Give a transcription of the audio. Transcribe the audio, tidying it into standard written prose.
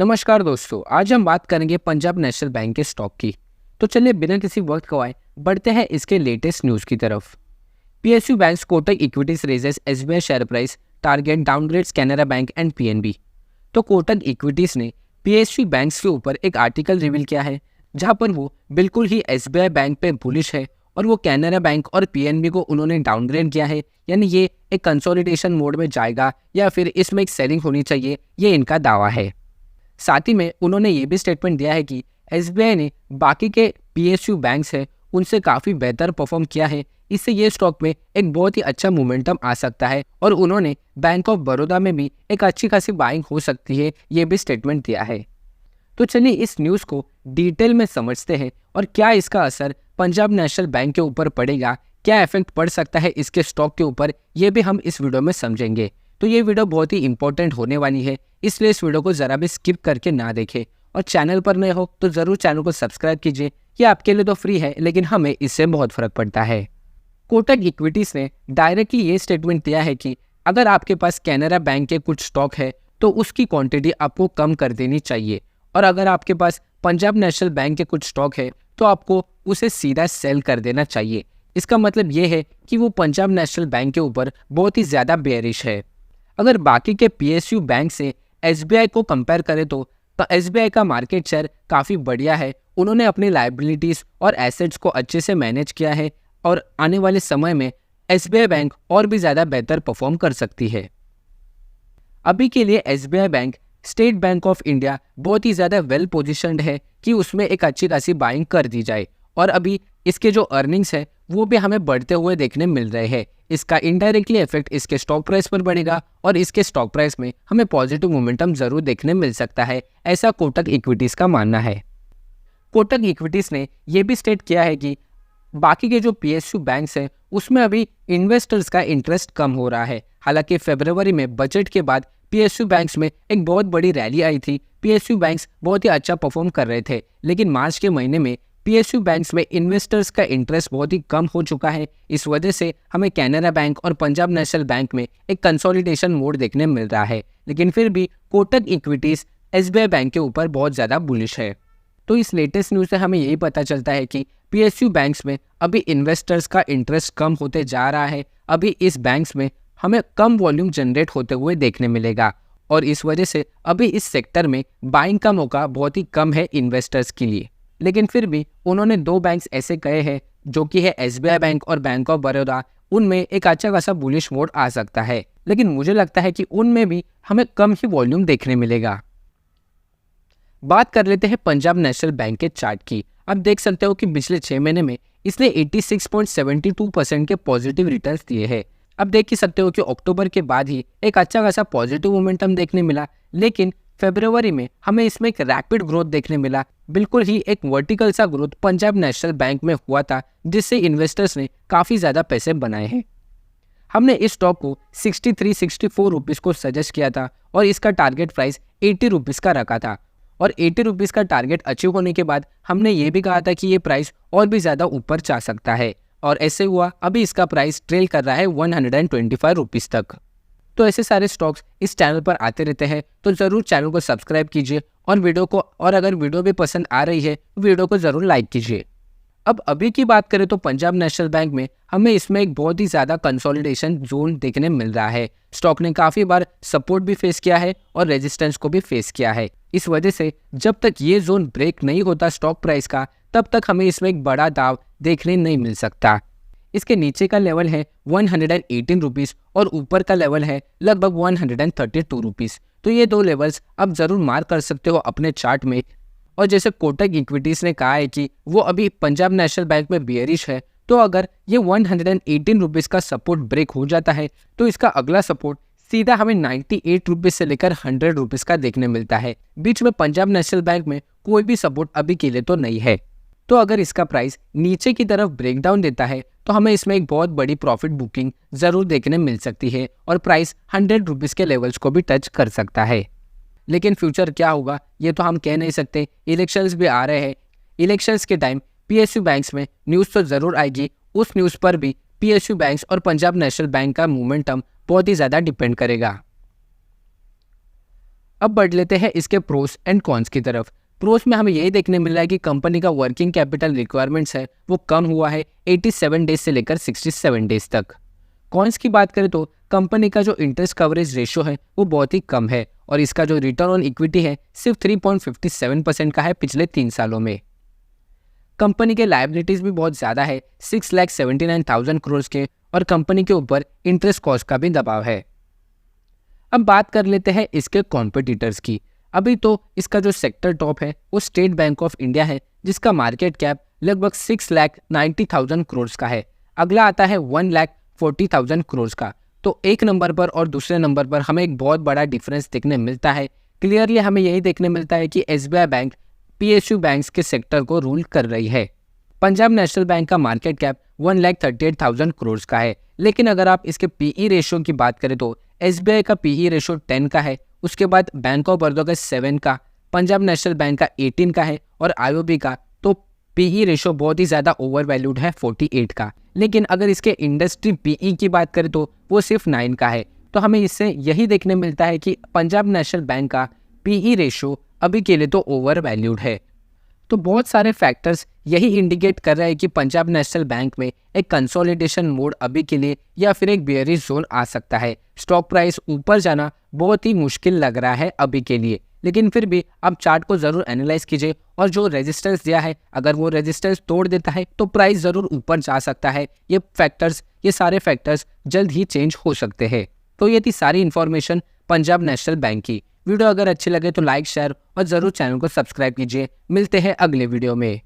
नमस्कार दोस्तों, आज हम बात करेंगे पंजाब नेशनल बैंक के स्टॉक की। तो चलिए बिना किसी वक्त गवाए बढ़ते हैं इसके लेटेस्ट न्यूज़ की तरफ। PSU bank Kotak equities raises SBI share price target downgrades Canara bank and PNB. तो कोटक इक्विटीज ने पीएसयू बैंक्स के ऊपर एक आर्टिकल रिवील किया है जहां पर वो बिल्कुल ही एसबीआई बैंक पे बुलिश है और वो कैनरा बैंक और पीएनबी को उन्होंने डाउनग्रेड किया है, यानी ये एक कंसोलिडेशन मोड में जाएगा या फिर इसमें एक सेलिंग होनी चाहिए, ये इनका दावा है। साथ ही में उन्होंने ये भी स्टेटमेंट दिया है कि एसबीआई ने बाकी के पीएसयू बैंक्स हैं उनसे काफ़ी बेहतर परफॉर्म किया है, इससे ये स्टॉक में एक बहुत ही अच्छा मोमेंटम आ सकता है और उन्होंने बैंक ऑफ बड़ौदा में भी एक अच्छी खासी बाइंग हो सकती है, ये भी स्टेटमेंट दिया है। तो चलिए इस न्यूज़ को डिटेल में समझते हैं और क्या इसका असर पंजाब नेशनल बैंक के ऊपर पड़ेगा, क्या इफेक्ट पड़ सकता है इसके स्टॉक के ऊपर, ये भी हम इस वीडियो में समझेंगे। तो ये वीडियो बहुत ही इंपॉर्टेंट होने वाली है, इसलिए इस वीडियो को ज़रा भी स्किप करके ना देखें और चैनल पर नए हो तो ज़रूर चैनल को सब्सक्राइब कीजिए। ये आपके लिए तो फ्री है लेकिन हमें इससे बहुत फ़र्क पड़ता है। कोटक इक्विटीज़ ने डायरेक्टली ये स्टेटमेंट दिया है कि अगर आपके पास कैनरा बैंक के कुछ स्टॉक है तो उसकी क्वांटिटी आपको कम कर देनी चाहिए, और अगर आपके पास पंजाब नेशनल बैंक के कुछ स्टॉक है तो आपको उसे सीधा सेल कर देना चाहिए। इसका मतलब ये है कि वो पंजाब नेशनल बैंक के ऊपर बहुत ही ज़्यादा बेयरिश है। अगर बाकी के पीएसयू बैंक से एसबीआई को कंपेयर करें तो एसबीआई का मार्केट शेयर काफ़ी बढ़िया है। उन्होंने अपनी लायबिलिटीज़ और एसेट्स को अच्छे से मैनेज किया है और आने वाले समय में एसबीआई बैंक और भी ज़्यादा बेहतर परफॉर्म कर सकती है। अभी के लिए SBI bank state bank of India बहुत ही ज़्यादा वेल पोजिशन्ड है कि उसमें एक अच्छी खासी बाइंग कर दी जाए, और अभी इसके जो अर्निंग्स है वो भी हमें बढ़ते हुए देखने मिल रहे हैं। इसका इनडायरेक्टली इफेक्ट इसके स्टॉक प्राइस पर बढ़ेगा और इसके स्टॉक प्राइस में हमें पॉजिटिव मोमेंटम जरूर देखने मिल सकता है, ऐसा कोटक इक्विटीज़ का मानना है। कोटक इक्विटीज़ ने यह भी स्टेट किया है कि बाकी के जो पीएसयू बैंक्स हैं उसमें अभी इन्वेस्टर्स का इंटरेस्ट कम हो रहा है। हालांकि फरवरी में बजट के बाद पीएसयू बैंक्स में एक बहुत बड़ी रैली आई थी, पीएसयू बैंक्स बहुत ही अच्छा परफॉर्म कर रहे थे, लेकिन मार्च के महीने में पीएसयू बैंक्स में इन्वेस्टर्स का इंटरेस्ट बहुत ही कम हो चुका है। इस वजह से हमें कैनरा बैंक और पंजाब नेशनल बैंक में एक कंसोलिडेशन मोड देखने मिल रहा है, लेकिन फिर भी कोटक इक्विटीज़ एसबीआई बैंक के ऊपर बहुत ज़्यादा बुलिश है। तो इस लेटेस्ट न्यूज़ से हमें यही पता चलता है कि पीएसयू बैंक्स में अभी इन्वेस्टर्स का इंटरेस्ट कम होते जा रहा है। अभी इस बैंक्स में हमें कम वॉल्यूम जनरेट होते हुए देखने मिलेगा और इस वजह से अभी इस सेक्टर में बाइंग का मौका बहुत ही कम है इन्वेस्टर्स के लिए। लेकिन फिर भी उन्होंने दो बैंक्स ऐसे कहे हैं जो कि है एसबीआई बैंक और बैंक ऑफ बड़ौदा, उनमें एक अच्छा खासा बुलिश मोड आ सकता है, लेकिन मुझे लगता है कि उनमें भी हमें कम ही वॉल्यूम देखने मिलेगा। बात कर लेते हैं पंजाब नेशनल बैंक के चार्ट की। अब देख सकते हो कि पिछले 6 महीने में इसने 86.72% के पॉजिटिव रिटर्न्स दिए हैं। अब देख ही सकते हो कि अक्टूबर के बाद ही एक अच्छा खासा पॉजिटिव मोमेंटम देखने मिला, लेकिन फरवरी में हमें इसमें एक रैपिड ग्रोथ देखने मिला। बिल्कुल ही एक वर्टिकल सा ग्रोथ पंजाब नेशनल बैंक में हुआ था, जिससे इन्वेस्टर्स ने काफ़ी ज़्यादा पैसे बनाए हैं। हमने इस स्टॉक को 63-64 रुपीज़ को सजेस्ट किया था और इसका टारगेट प्राइस 80 रुपीज़ का रखा था, और 80 रुपीज़ का टारगेट अचीव होने के बाद हमने ये भी कहा था कि ये प्राइस और भी ज़्यादा ऊपर जा सकता है, और ऐसे हुआ। अभी इसका प्राइस ट्रेल कर रहा है 125 रुपीज़ तक। तो ऐसे सारे स्टॉक्स इस चैनल पर आते रहते हैं, तो ज़रूर चैनल को सब्सक्राइब कीजिए और अगर वीडियो भी पसंद आ रही है वीडियो को ज़रूर लाइक कीजिए। अब अभी की बात करें तो पंजाब नेशनल बैंक में हमें इसमें एक बहुत ही ज़्यादा कंसोलिडेशन जोन देखने मिल रहा है। स्टॉक ने काफ़ी बार सपोर्ट भी फेस किया है और रेजिस्टेंस को भी फेस किया है। इस वजह से जब तक ये जोन ब्रेक नहीं होता स्टॉक प्राइस का, तब तक हमें इसमें एक बड़ा दाव देखने नहीं मिल सकता। इसके नीचे का लेवल है 118 रुपीज़ और ऊपर का लेवल है लगभग 132 रुपीज़। तो ये दो लेवल्स आप ज़रूर मार्क कर सकते हो अपने चार्ट में। और जैसे कोटक इक्विटीज़ ने कहा है कि वो अभी पंजाब नेशनल बैंक में बेयरिश है, तो अगर ये 118 रुपीज़ का सपोर्ट ब्रेक हो जाता है तो इसका अगला सपोर्ट सीधा हमें 98 रुपीज़ से लेकर 100 रुपीज़ का देखने मिलता है। बीच में पंजाब नेशनल बैंक में कोई भी सपोर्ट अभी के लिए तो नहीं है। तो अगर इसका प्राइस नीचे की तरफ ब्रेकडाउन देता है तो हमें इसमें एक बहुत बड़ी प्रॉफिट बुकिंग ज़रूर देखने मिल सकती है और प्राइस 100 रुपीज़ के लेवल्स को भी टच कर सकता है। लेकिन फ्यूचर क्या होगा ये तो हम कह नहीं सकते, इलेक्शंस भी आ रहे हैं। इलेक्शंस के टाइम पीएसयू बैंक्स में न्यूज़ तो ज़रूर आएगी, उस न्यूज़ पर भी पीएसयू बैंक्स और पंजाब नेशनल बैंक का मोमेंटम बहुत ही ज़्यादा डिपेंड करेगा। अब बढ़ लेते हैं इसके प्रोस एंड कॉन्स की तरफ। प्रोस में हमें यही देखने मिल रहा है कि कंपनी का वर्किंग कैपिटल रिक्वायरमेंट्स है वो कम हुआ है 87 डेज से लेकर 67 डेज तक। कॉन्स की बात करें तो कंपनी का जो इंटरेस्ट कवरेज रेशियो है वो बहुत ही कम है और इसका जो रिटर्न ऑन इक्विटी है सिर्फ 3.57% का है पिछले 3 सालों में। कंपनी के लायबिलिटीज भी बहुत ज़्यादा है 6,79,000 करोड़ के और कंपनी के ऊपर इंटरेस्ट कॉस्ट का भी दबाव है। अब बात कर लेते हैं इसके कॉम्पिटिटर्स की। अभी तो इसका जो सेक्टर टॉप है वो स्टेट बैंक ऑफ इंडिया है जिसका मार्केट कैप लगभग 6,90,000 करोड़ का है। अगला आता है 1,40,000 करोड़ का। तो एक नंबर पर और दूसरे नंबर पर हमें एक बहुत बड़ा डिफरेंस देखने मिलता है। क्लियरली हमें यही देखने मिलता है कि एसबीआई बैंक पीएसयू बैंक्स के सेक्टर को रूल कर रही है। पंजाब नेशनल बैंक का मार्केट कैप 1,38,000 करोड़ का है, लेकिन अगर आप इसके पीई रेशियो की बात करें तो एसबीआई का पीई रेशियो 10 का है, उसके बाद बैंक ऑफ बड़ौदा का 7 का, पंजाब नेशनल बैंक का 18 का है और आईओबी का तो पीई रेशियो बहुत ही ज़्यादा ओवर वैल्यूड है 48 का। लेकिन अगर इसके इंडस्ट्री पीई की बात करें तो वो सिर्फ 9 का है। तो हमें इससे यही देखने मिलता है कि पंजाब नेशनल बैंक का पीई रेशियो अभी के लिए तो ओवर वैल्यूड है। तो बहुत सारे फैक्टर्स यही इंडिकेट कर रहे हैं कि पंजाब नेशनल बैंक में एक कंसोलिडेशन मोड अभी के लिए या फिर एक बेयरिश जोन आ सकता है। स्टॉक प्राइस ऊपर जाना बहुत ही मुश्किल लग रहा है अभी के लिए, लेकिन फिर भी आप चार्ट को ज़रूर एनालाइज कीजिए और जो रेजिस्टेंस दिया है अगर वो रेजिस्टेंस तोड़ देता है तो प्राइस ज़रूर ऊपर जा सकता है। ये सारे फैक्टर्स जल्द ही चेंज हो सकते हैं। तो ये थी सारी इन्फॉर्मेशन पंजाब नेशनल बैंक की। वीडियो अगर अच्छी लगे तो लाइक शेयर और ज़रूर चैनल को सब्सक्राइब कीजिए। मिलते हैं अगले वीडियो में।